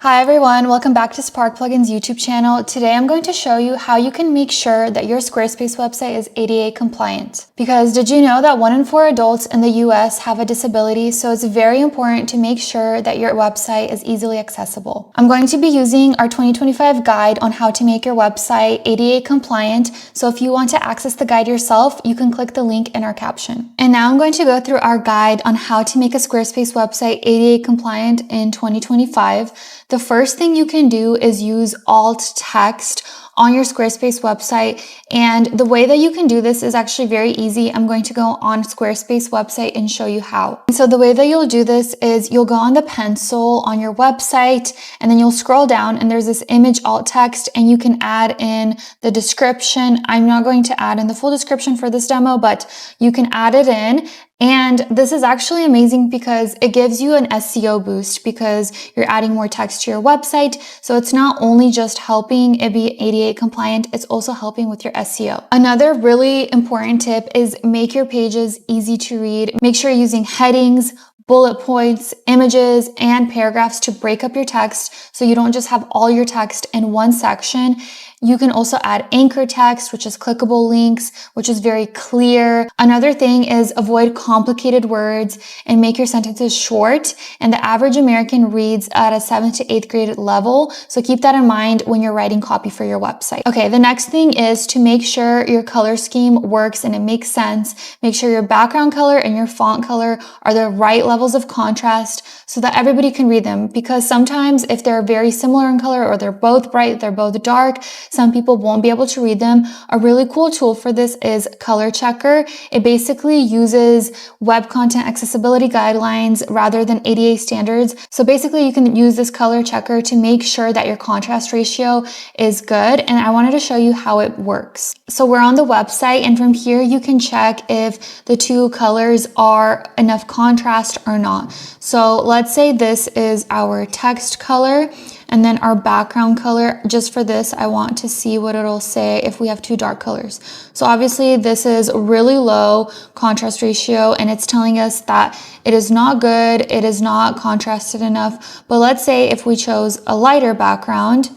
Hi everyone, welcome back to Spark Plugin's YouTube channel. Today I'm going to show you how you can make sure that your Squarespace website is ADA compliant. Because did you know that 1 in 4 adults in the US have a disability, so it's very important to make sure that your website is easily accessible. I'm going to be using our 2025 guide on how to make your website ADA compliant, so if you want to access the guide yourself, you can click the link in our caption. And now I'm going to go through our guide on how to make a Squarespace website ADA compliant in 2025. The first thing you can do is use alt text on your Squarespace website. And the way that you can do this is actually very easy. I'm going to go on Squarespace website and show you how. So the way that you'll do this is you'll go on the pencil on your website and then you'll scroll down and there's this image alt text and you can add in the description. I'm not going to add in the full description for this demo, but you can add it in. And this is actually amazing because it gives you an SEO boost because you're adding more text to your website. So it's not only just helping it be ADA compliant, it's also helping with your SEO. Another really important tip is make your pages easy to read. Make sure you're using headings, bullet points, images, and paragraphs to break up your text so you don't just have all your text in one section. You can also add anchor text, which is clickable links, which is very clear. Another thing is avoid complicated words and make your sentences short. And the average American reads at a 7th to 8th grade level. So keep that in mind when you're writing copy for your website. Okay, the next thing is to make sure your color scheme works and it makes sense. Make sure your background color and your font color are the right levels of contrast so that everybody can read them. Because sometimes if they're very similar in color or they're both bright, they're both dark, some people won't be able to read them. A really cool tool for this is Color Checker. It basically uses web content accessibility guidelines rather than ADA standards. So basically you can use this Color Checker to make sure that your contrast ratio is good. And I wanted to show you how it works. So we're on the website and from here you can check if the two colors are enough contrast or not. So let's say this is our text color. And then our background color, just for this, I want to see what it'll say if we have two dark colors. So obviously this is really low contrast ratio and it's telling us that it is not good, it is not contrasted enough. But let's say if we chose a lighter background,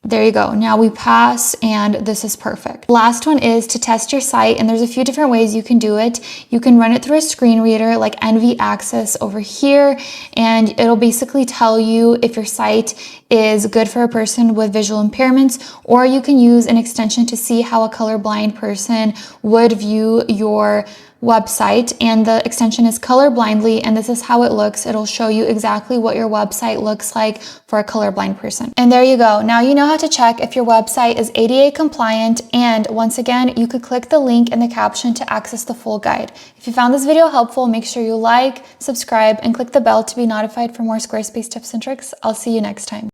there you go. Now we pass and this is perfect. Last one is to test your site and there's a few different ways you can do it. You can run it through a screen reader like NV Access over here and it'll basically tell you if your site is good for a person with visual impairments, or you can use an extension to see how a colorblind person would view your website, and the extension is colorblindly, and this is how it looks. It'll show you exactly what your website looks like for a colorblind person. And there you go. Now you know how to check if your website is ADA compliant, and once again, you could click the link in the caption to access the full guide. If you found this video helpful, make sure you like, subscribe, and click the bell to be notified for more Squarespace tips and tricks. I'll see you next time.